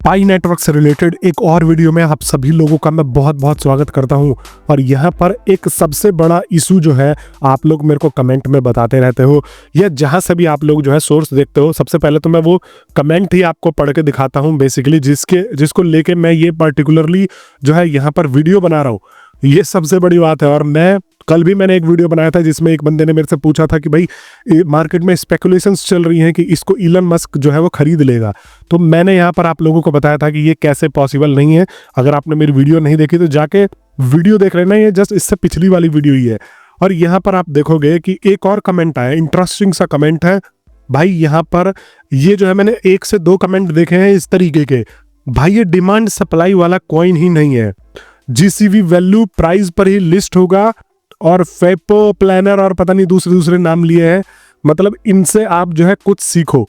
पाई network से related एक और वीडियो में आप सभी लोगों का मैं बहुत बहुत स्वागत करता हूं। और यहाँ पर एक सबसे बड़ा इशू जो है आप लोग मेरे को कमेंट में बताते रहते हो, या जहां से भी आप लोग जो है सोर्स देखते हो, सबसे पहले तो मैं वो कमेंट ही आपको पढ़ के दिखाता हूं बेसिकली, जिसको लेके मैं ये पर्टिकुलरली जो है यहाँ पर वीडियो बना रहा हूँ। ये सबसे बड़ी बात है। और कल भी मैंने एक वीडियो बनाया था जिसमें एक बंदे ने मेरे से पूछा था कि भाई मार्केट में स्पेकुलेशंस चल रही हैं कि इसको इलन मस्क जो है वो खरीद लेगा। तो मैंने यहाँ पर आप लोगों को बताया था कि ये कैसे पॉसिबल नहीं है। अगर आपने मेरी वीडियो नहीं देखी तो जाके वीडियो देख लेना, ये जस्ट इससे पिछली वाली वीडियो ही है। और यहाँ पर आप देखोगे कि एक और कमेंट आया, इंटरेस्टिंग सा कमेंट है भाई। यहाँ पर ये जो है मैंने 1 से 2 कमेंट देखे हैं इस तरीके के, भाई ये डिमांड सप्लाई वाला कॉइन ही नहीं है। जीसीवी वैल्यू प्राइस पर ही लिस्ट होगा और फेपो प्लानर और पता नहीं दूसरे नाम लिए हैं। मतलब इनसे आप जो है कुछ सीखो।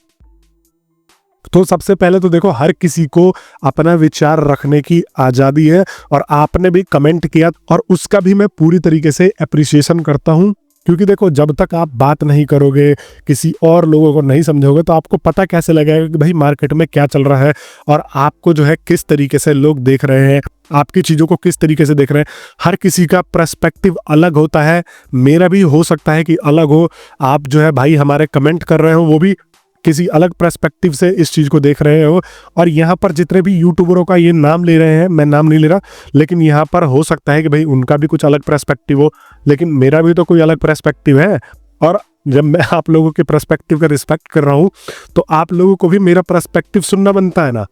तो सबसे पहले तो देखो, हर किसी को अपना विचार रखने की आजादी है और आपने भी कमेंट किया और उसका भी मैं पूरी तरीके से अप्रिसिएशन करता हूं। क्योंकि देखो, जब तक आप बात नहीं करोगे, किसी और लोगों को नहीं समझोगे, तो आपको पता कैसे लगेगा कि भाई मार्केट में क्या चल रहा है और आपको जो है किस तरीके से लोग देख रहे हैं, आपकी चीज़ों को किस तरीके से देख रहे हैं। हर किसी का पर्सपेक्टिव अलग होता है। मेरा भी हो सकता है कि अलग हो। आप जो है भाई हमारे कमेंट कर रहे हो, वो भी किसी अलग पर्सपेक्टिव से इस चीज़ को देख रहे हो। और यहाँ पर जितने भी यूट्यूबरों का ये नाम ले रहे हैं, मैं नाम नहीं ले रहा, लेकिन यहाँ पर हो सकता है कि भाई उनका भी कुछ अलग पर्सपेक्टिव हो, लेकिन मेरा भी तो कोई अलग पर्सपेक्टिव है। और जब मैं आप लोगों के पर्सपेक्टिव का रिस्पेक्ट कर रहा हूँ, तो आप लोगों को भी मेरा पर्सपेक्टिव सुनना बनता है ना।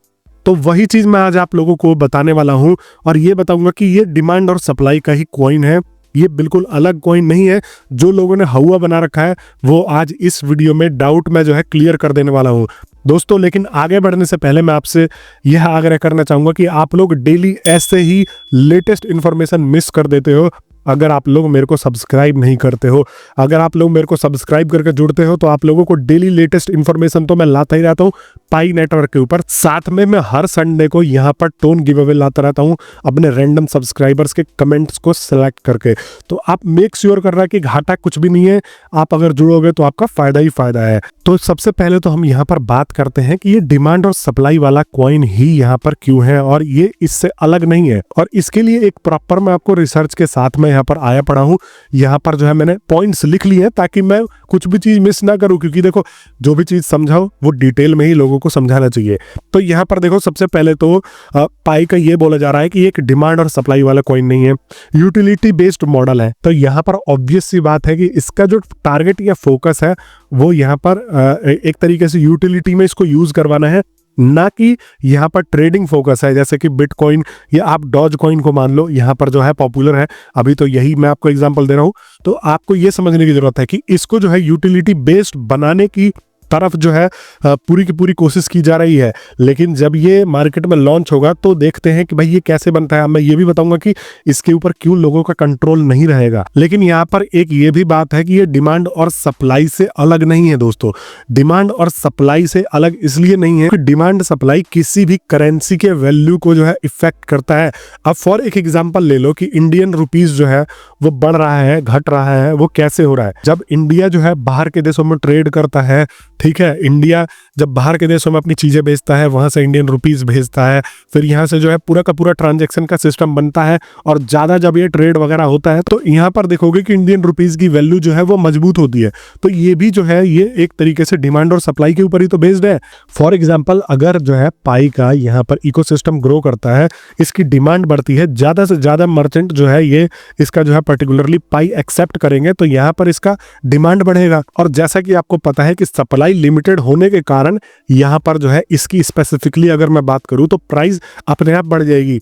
तो वही चीज़ मैं आज आप लोगों को बताने वाला हूँ और ये बताऊंगा कि ये डिमांड और सप्लाई का ही कॉइन है। ये बिल्कुल अलग कॉइन नहीं है। जो लोगों ने हवा बना रखा है वो आज इस वीडियो में डाउट मैं जो है क्लियर कर देने वाला हूँ दोस्तों। लेकिन आगे बढ़ने से पहले मैं आपसे यह आग्रह करना चाहूँगा कि आप लोग डेली ऐसे ही लेटेस्ट इन्फॉर्मेशन मिस कर देते हो अगर आप लोग मेरे को सब्सक्राइब नहीं करते हो। अगर आप लोग मेरे को सब्सक्राइब करके जुड़ते हो तो आप लोगों को डेली लेटेस्ट इन्फॉर्मेशन तो मैं लाता ही रहता हूँ पाई नेटवर्क के ऊपर। साथ में मैं हर संडे को यहाँ पर टोन गिव अवे लाता रहता हूँ अपने रैंडम सब्सक्राइबर्स के कमेंट्स को सिलेक्ट करके। तो आप मेक श्योर कर रहा है कि घाटा कुछ भी नहीं है। आप अगर जुड़ोगे तो आपका फायदा ही फायदा है। तो सबसे पहले तो हम यहाँ पर बात करते हैं कि ये डिमांड और सप्लाई वाला कॉइन ही यहाँ पर क्यों है और ये इससे अलग नहीं है। और इसके लिए एक प्रॉपर मैं आपको रिसर्च के साथ में यहाँ पर आया पड़ा हूँ। यहाँ पर जो है मैंने पॉइंट्स लिख लिए हैं ताकि मैं कुछ भी चीज मिस ना करूँ, क्योंकि देखो जो भी चीज समझाओ वो डिटेल में ही लोगों को समझाना चाहिए। तो यहाँ पर देखो, सबसे पहले तो पाई का ये बोला जा रहा है कि एक डिमांड और सप्लाई वाला कॉइन नहीं है, यूटिलिटी बेस्ड मॉडल है। तो यहाँ पर ऑब्वियस सी बात है कि इसका जो टारगेट या फोकस है वो यहाँ पर एक तरीके से यूटिलिटी में इसको यूज करवाना है, ना कि यहाँ पर ट्रेडिंग फोकस है। जैसे कि बिटकॉइन या आप डॉज कॉइन को मान लो, यहाँ पर जो है पॉपुलर है अभी, तो यही मैं आपको एग्जांपल दे रहा हूँ। तो आपको ये समझने की जरूरत है कि इसको जो है यूटिलिटी बेस्ड बनाने की तरफ जो है पूरी की पूरी कोशिश की जा रही है। लेकिन जब ये मार्केट में लॉन्च होगा तो देखते हैं कि भाई ये कैसे बनता है। मैं ये भी बताऊंगा कि इसके ऊपर क्यों लोगों का कंट्रोल नहीं रहेगा। लेकिन यहाँ पर एक ये भी बात है कि ये डिमांड और सप्लाई से अलग नहीं है दोस्तों। डिमांड और सप्लाई से अलग इसलिए नहीं है कि डिमांड सप्लाई किसी भी करेंसी के वैल्यू को जो है इफेक्ट करता है। अब फॉर एक एग्जाम्पल ले लो कि इंडियन रुपीज जो है वो बढ़ रहा है, घट रहा है, वो कैसे हो रहा है। जब इंडिया जो है बाहर के देशों में ट्रेड करता है, ठीक है, इंडिया जब बाहर के देशों में अपनी चीजें बेचता है, वहां से इंडियन रुपीस भेजता है, फिर यहाँ से जो है पूरा का पूरा ट्रांजैक्शन का सिस्टम बनता है। और ज्यादा जब ये ट्रेड वगैरह होता है तो यहाँ पर देखोगे कि इंडियन रुपीस की वैल्यू जो है वो मजबूत होती है। तो ये भी जो है ये एक तरीके से डिमांड और सप्लाई के ऊपर ही तो बेस्ड है। फॉर एग्जाम्पल, अगर जो है पाई का यहाँ पर इकोसिस्टम ग्रो करता है, इसकी डिमांड बढ़ती है, ज्यादा से ज्यादा मर्चेंट जो है ये इसका जो है पर्टिकुलरली पाई एक्सेप्ट करेंगे, तो यहाँ पर इसका डिमांड बढ़ेगा। और जैसा कि आपको पता है कि सप्लाई लिमिटेड होने के कारण यहां पर जो है इसकी स्पेसिफिकली अगर मैं बात करूं तो प्राइस अपने आप बढ़ जाएगी।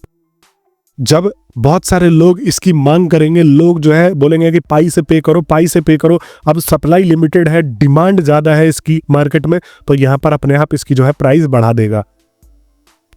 जब बहुत सारे लोग इसकी मांग करेंगे, लोग जो है बोलेंगे कि पाई से पे करो, पाई से पे करो। अब सप्लाई लिमिटेड है, डिमांड ज्यादा है इसकी मार्केट में, तो यहां पर अपने आप इसकी जो है प्राइस बढ़ा देगा।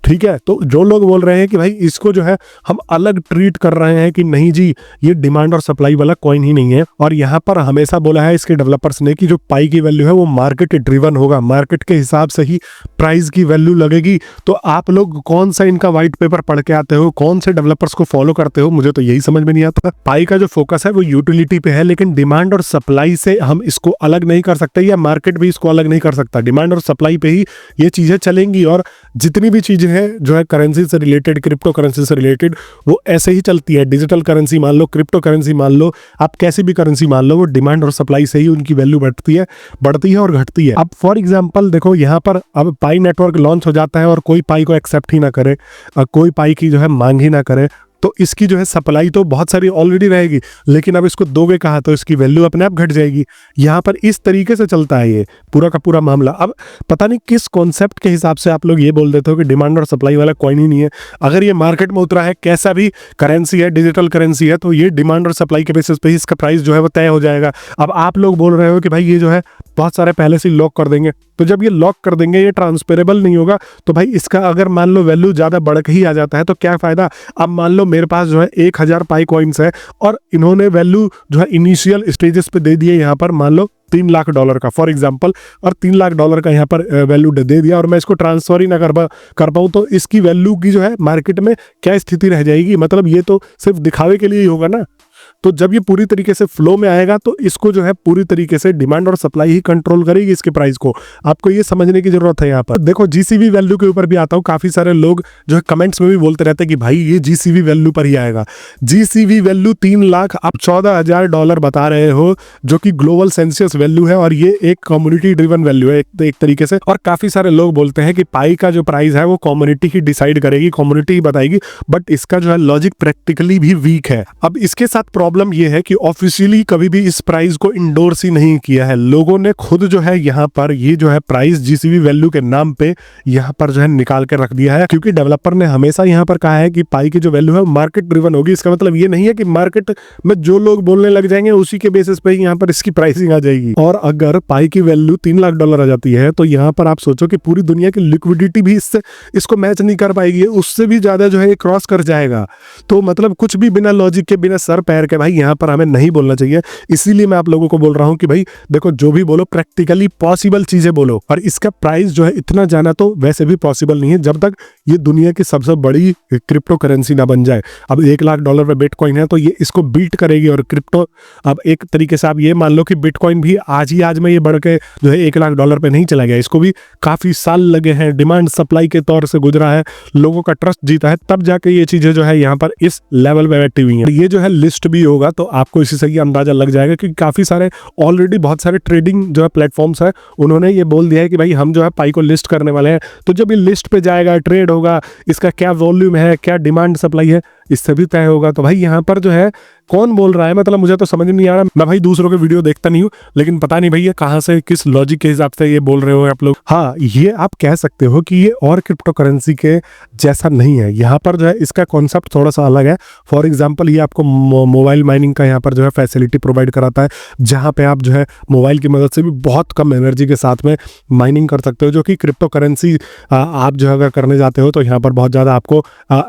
ठीक है, तो जो लोग बोल रहे हैं कि भाई इसको जो है हम अलग ट्रीट कर रहे हैं कि नहीं जी ये डिमांड और सप्लाई वाला कॉइन ही नहीं है। और यहाँ पर हमेशा बोला है इसके डेवलपर्स ने कि जो पाई की वैल्यू है वो मार्केट ड्रिवन होगा, मार्केट के हिसाब से ही प्राइस की वैल्यू लगेगी। तो आप लोग कौन सा इनका व्हाइट पेपर पढ़ के आते हो, कौन से डेवलपर्स को फॉलो करते हो, मुझे तो यही समझ में नहीं आता। पाई का जो फोकस है वो यूटिलिटी पे है, लेकिन डिमांड और सप्लाई से हम इसको अलग नहीं कर सकते, या मार्केट भी इसको अलग नहीं कर सकता। डिमांड और सप्लाई पे ही ये चीजें चलेंगी और जितनी भी चीजें हैं जो है करेंसी से रिलेटेड, क्रिप्टो करेंसी से रिलेटेड, वो ऐसे ही चलती है। डिजिटल करेंसी मान लो, क्रिप्टो करेंसी मान लो, आप कैसी भी करेंसी मान लो, वो डिमांड और सप्लाई से ही उनकी वैल्यू बढ़ती है और घटती है। अब फॉर एग्जांपल देखो, यहाँ पर अब पाई नेटवर्क लॉन्च हो जाता है और कोई पाई को एक्सेप्ट ही ना करे, कोई पाई की जो है मांग ही ना करे, तो इसकी जो है सप्लाई तो बहुत सारी ऑलरेडी रहेगी, लेकिन अब इसको दोगे कहाँ, तो इसकी वैल्यू अपने आप घट जाएगी। यहाँ पर इस तरीके से चलता है ये पूरा का पूरा मामला। अब पता नहीं किस कॉन्सेप्ट के हिसाब से आप लोग ये बोल देते हो कि डिमांड और सप्लाई वाला कॉइन ही नहीं है। अगर ये मार्केट में उतरा है, कैसा भी करेंसी है, डिजिटल करेंसी है, तो ये डिमांड और सप्लाई के बेसिस पे ही इसका प्राइस जो है वो तय हो जाएगा। अब आप लोग बोल रहे हो कि भाई ये जो है बहुत सारे पहले से लॉक कर देंगे, तो जब ये लॉक कर देंगे, ये ट्रांसफरेबल नहीं होगा, तो भाई इसका अगर मान लो वैल्यू ज्यादा बढ़ के ही आ जाता है तो क्या फायदा। अब मान लो मेरे पास जो है 1000 पाई कॉइन्स है और इन्होंने वैल्यू जो है इनिशियल स्टेजेस पे दे दिए, यहाँ पर मान लो $3 लाख का फॉर एग्जांपल, और $3 लाख का यहाँ पर वैल्यू दे दिया और मैं इसको ट्रांसफर ही ना कर पाऊँ, तो इसकी वैल्यू की जो है मार्केट में क्या स्थिति रह जाएगी। मतलब ये तो सिर्फ दिखावे के लिए ही होगा ना। तो जब ये पूरी तरीके से फ्लो में आएगा तो इसको जो है पूरी तरीके से डिमांड और सप्लाई ही कंट्रोल करेगी इसके प्राइस को। आपको ये समझने की जरूरत है। यहाँ पर देखो जीसीवी वैल्यू के ऊपर भी आता हूँ, काफी सारे लोग जो है कमेंट्स में भी बोलते रहते हैं कि भाई ये जीसीवी वैल्यू पर ही आएगा। जीसीवी वैल्यू 3 लाख आप $14,000 बता रहे हो, जो कि ग्लोबल सेंसियस वैल्यू है और ये एक कम्युनिटी ड्रिवन वैल्यू है एक तरीके से। और काफी सारे लोग बोलते हैं कि पाई का जो प्राइस है वो कम्युनिटी ही डिसाइड करेगी, कम्युनिटी ही बताएगी, बट इसका जो है लॉजिक प्रैक्टिकली भी वीक है। अब इसके साथ प्रॉब्लम ये है कि ऑफिशियली कभी भी इस प्राइस को इंडोर्स ही नहीं किया है। लोगों ने खुद जो है यहाँ पर ये जो है प्राइस जीसीवी वैल्यू के नाम पे यहाँ पर जो है निकाल के रख दिया है, क्योंकि डेवलपर ने हमेशा यहाँ पर कहा है कि पाई की जो वैल्यू है मार्केट ड्रिवन होगी। इसका मतलब ये नहीं है कि मार्केट में जो लोग बोलने लग जाएंगे उसी के बेसिस पे ही यहाँ पर इसकी प्राइसिंग आ जाएगी। और अगर पाई की वैल्यू $3 लाख आ जाती है तो यहाँ पर आप सोचो कि पूरी दुनिया की लिक्विडिटी भी इसको मैच नहीं कर पाएगी, उससे भी ज्यादा जो है क्रॉस कर जाएगा। तो मतलब कुछ भी बिना लॉजिक के, बिना सर पैर के भाई यहाँ पर हमें नहीं बोलना चाहिए। इसीलिए मैं आप लोगों को बोल रहा हूं कि भाई देखो, जो भी बोलो प्रैक्टिकली पॉसिबल चीजें बोलो। और इसका प्राइस जो है इतना जाना तो वैसे भी पॉसिबल नहीं है जब तक ये दुनिया की सबसे बड़ी क्रिप्टो करेंसी ना बन जाए। अब $1 लाख पे बिटकॉइन है तो ये इसको बीट करेगी। और क्रिप्टो, अब एक तरीके से आप ये मान लो कि बिटकॉइन भी आज में ये बढ़ के जो है $1 लाख पे नहीं चला गया, इसको भी काफी साल लगे हैं, डिमांड सप्लाई के तौर से गुजरा है, लोगों का ट्रस्ट जीता है, तब जाके ये चीजें जो है यहाँ पर इस लेवल पे बैठी हुई है। ये जो है लिस्ट भी होगा तो आपको इसी से ही अंदाजा लग जाएगा कि काफी सारे ऑलरेडी बहुत सारे ट्रेडिंग जो है प्लेटफॉर्म्स है, उन्होंने ये बोल दिया है कि भाई हम जो है पाई को लिस्ट करने वाले हैं। तो जब ये लिस्ट पे जाएगा, ट्रेड होगा, इसका क्या वॉल्यूम है, क्या डिमांड सप्लाई है, इससे भी तय होगा। तो भाई यहाँ पर जो है कौन बोल रहा है, मतलब मुझे तो समझ नहीं आ रहा। मैं भाई दूसरों के वीडियो देखता नहीं हूँ, लेकिन पता नहीं भैया कहाँ से, किस लॉजिक के हिसाब से ये बोल रहे हो आप लोग। हाँ, ये आप कह सकते हो कि ये और क्रिप्टो करेंसी के जैसा नहीं है। यहाँ पर जो है इसका कॉन्सेप्ट थोड़ा सा अलग है। फॉर एग्जाम्पल, ये आपको मोबाइल माइनिंग का यहाँ पर जो है फैसिलिटी प्रोवाइड कराता है, जहाँ पे आप जो है मोबाइल की मदद से भी बहुत कम एनर्जी के साथ में माइनिंग कर सकते हो, जो कि क्रिप्टो करेंसी आप जो अगर करने जाते हो तो यहाँ पर बहुत ज़्यादा आपको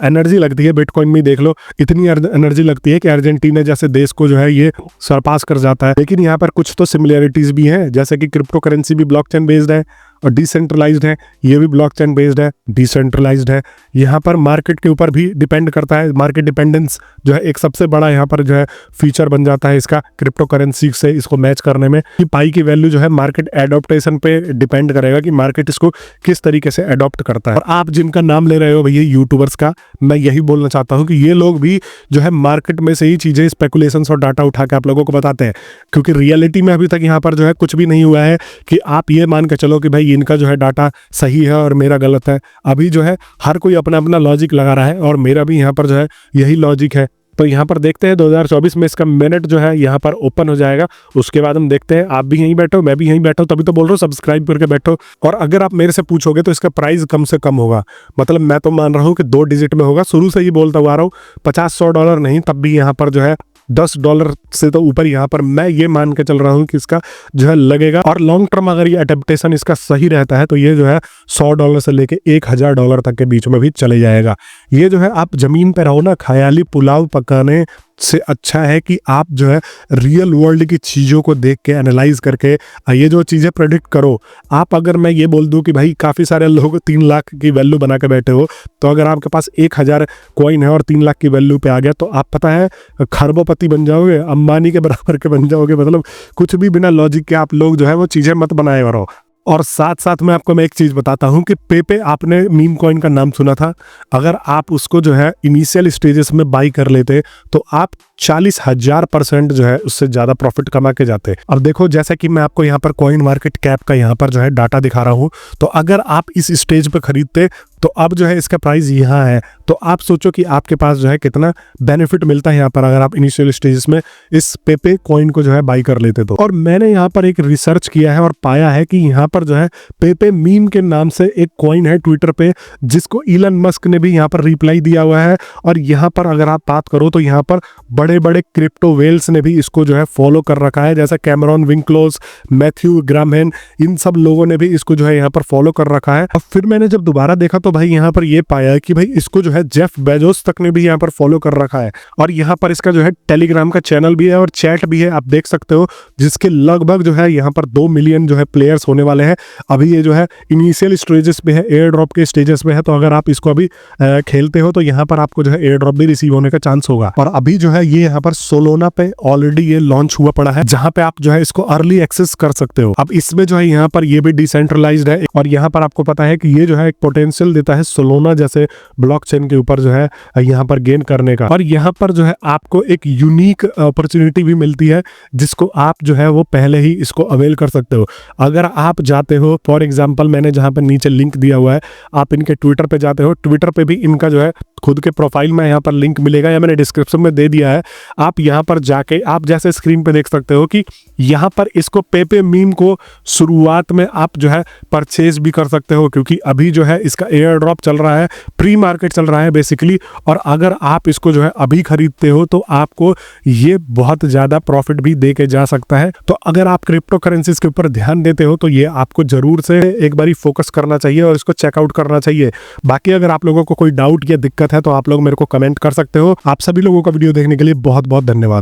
एनर्जी लगती है। बिटकॉइन में देख लो, इतनी एनर्जी लगती है कि अर्जेंटीना जैसे देश को जो है ये सरपास कर जाता है। लेकिन यहाँ पर कुछ तो सिमिलरिटीज भी हैं, जैसे कि क्रिप्टो करेंसी भी ब्लॉकचेन बेस्ड है और डिसेंट्रलाइज्ड है, ये भी ब्लॉकचेन बेस्ड है, डिसेंट्रलाइज्ड है। यहाँ पर मार्केट के ऊपर भी डिपेंड करता है, मार्केट डिपेंडेंस जो है एक सबसे बड़ा यहाँ पर जो है फीचर बन जाता है इसका, क्रिप्टो करेंसी से इसको मैच करने में। कि पाई की वैल्यू जो है मार्केट एडॉप्टेशन पे डिपेंड करेगा कि मार्केट इसको किस तरीके से एडॉप्ट करता है। और आप जिनका नाम ले रहे हो भैया यूट्यूबर्स का, मैं यही बोलना चाहता हूँ कि ये लोग भी जो है मार्केट में से ही चीजें, स्पेकुलेशन और डाटा उठा के आप लोगों को बताते हैं, क्योंकि रियलिटी में अभी तक यहाँ पर जो है कुछ भी नहीं हुआ है कि आप ये मान के चलो कि भाई इनका जो है डाटा सही है और मेरा गलत है। अभी जो है हर कोई अपना अपना लॉजिक लगा रहा है और मेरा भी यहाँ पर जो है यही लॉजिक है। तो यहाँ पर देखते हैं 2024 में इसका मिनट जो है यहाँ पर ओपन हो जाएगा, उसके बाद हम देखते हैं। आप भी यहीं बैठो, मैं भी यहीं बैठो, तभी तो बोल रहा हूँ सब्सक्राइब करके बैठो। और अगर आप मेरे से पूछोगे तो इसका प्राइस कम से कम होगा, मतलब मैं तो मान रहा हूँ कि 2 डिजिट में होगा। शुरू से ही बोलता हुआ आ रहा हूँ, $50-100 नहीं, तब भी यहाँ पर जो है $10 से तो ऊपर यहाँ पर मैं ये मान के चल रहा हूँ कि इसका जो है लगेगा। और लॉन्ग टर्म अगर ये अडेप्टेशन इसका सही रहता है तो ये जो है $100 से लेके $1000 तक के बीच में भी चले जाएगा। ये जो है आप जमीन पे रहो ना, ख्याली पुलाव पकाने से अच्छा है कि आप जो है रियल वर्ल्ड की चीज़ों को देख के एनालाइज करके ये जो चीज़ें प्रेडिक्ट करो। आप अगर मैं ये बोल दूं कि भाई काफ़ी सारे लोग 3 लाख की वैल्यू बना के बैठे हो, तो अगर आपके पास 1000 कॉइन है और 3 लाख की वैल्यू पे आ गया तो आप पता है खरबोपति बन जाओगे, अंबानी के बराबर के बन जाओगे। मतलब कुछ भी बिना लॉजिक के आप लोग जो है वो चीज़ें मत बनाए रहो। और साथ साथ में आपको मैं एक चीज बताता हूं कि पेपे, आपने मीम कॉइन का नाम सुना था, अगर आप उसको जो है इनिशियल स्टेजेस में बाई कर लेते तो आप 40,000% जो है उससे ज्यादा प्रॉफिट कमा के जाते। और देखो, जैसा कि मैं आपको यहाँ पर कॉइन मार्केट कैप का यहाँ पर जो है डाटा दिखा रहा हूं, तो अगर आप इस स्टेज पे खरीदते तो अब जो है इसका प्राइस यहाँ है, तो आप सोचो कि आपके पास जो है कितना बेनिफिट मिलता है यहाँ पर अगर आप इनिशियल स्टेजेस में इस पेपे कॉइन को जो है बाई कर लेते तो। और मैंने यहाँ पर एक रिसर्च किया है और पाया है कि यहाँ पर जो है पेपे मीम के नाम से एक कॉइन है ट्विटर पे, जिसको इलन मस्क ने भी यहाँ पर रिप्लाई दिया हुआ है। और यहाँ पर अगर आप बात करो तो यहाँ पर बड़े बड़े क्रिप्टो वेल्स ने भी इसको जो है फॉलो कर रखा है, जैसा कैमरॉन विंकलोज, मैथ्यू ग्रामहेन, इन सब लोगों ने भी इसको जो है यहाँ पर फॉलो कर रखा है। और फिर मैंने जब दोबारा देखा तो भाई यहाँ पर ये पाया कि भाई इसको जो है जेफ बेजोस तक ने भी यहाँ पर फॉलो कर रखा है। और यहाँ पर इसका जो है टेलीग्राम का चैनल भी है और चैट भी है, आप देख सकते हो, जिसके लगभग जो है यहाँ पर 2 मिलियन जो है प्लेयर्स होने वाले हैं। अभी ये जो है इनिशियल स्टेजेस पे है, एयर ड्रॉप के स्टेजेस में है, तो अगर आप इसको अभी खेलते हो तो यहाँ पर आपको जो है एयर ड्रॉप भी रिसीव होने का चांस होगा। और अभी जो है ये यहाँ पर सोलोना पे ऑलरेडी ये लॉन्च हुआ पड़ा है, जहाँ पे आप जो है इसको अर्ली एक्सेस कर सकते हो। अब इसमें जो है यहाँ पर ये भी डिसेंट्रलाइज्ड है और यहाँ पर आपको पता है कि ये जो है एक पोटेंशियल देता है सोलोना जैसे ब्लॉकचेन के ऊपर जो है यहाँ पर गेन करने का। और यहाँ पर जो है आपको एक यूनिक अपॉर्चुनिटी भी मिलती है, जिसको आप जो है वो पहले ही इसको अवेल कर सकते हो। अगर आप जाते हो, फॉर एग्जांपल मैंने जहाँ पर नीचे लिंक दिया हुआ है, आप इनके ट्विटर पे जाते हो, ट्विटर पे भी इनका जो है खुद के प्रोफाइल में यहाँ पर लिंक मिलेगा या मैंने डिस्क्रिप्शन में दे दिया है। आप यहाँ पर जाके आप जैसे स्क्रीन पे देख सकते हो कि यहाँ पर इसको पेपे मीम को शुरुआत में आप जो है परचेज भी कर सकते हो, क्योंकि अभी जो है इसका एयर ड्रॉप चल रहा है, प्री मार्केट चल रहा है बेसिकली। और अगर आप इसको जो है अभी खरीदते हो तो आपको ये बहुत ज़्यादा प्रॉफिट भी दे के जा सकता है। तो अगर आप क्रिप्टो करेंसीज के ऊपर ध्यान देते हो तो ये आपको जरूर से एक बारी फोकस करना चाहिए और इसको चेकआउट करना चाहिए। बाकी अगर आप लोगों को कोई डाउट या दिक्कत है तो आप लोग मेरे को कमेंट कर सकते हो। आप सभी लोगों का वीडियो देखने के लिए बहुत बहुत धन्यवाद।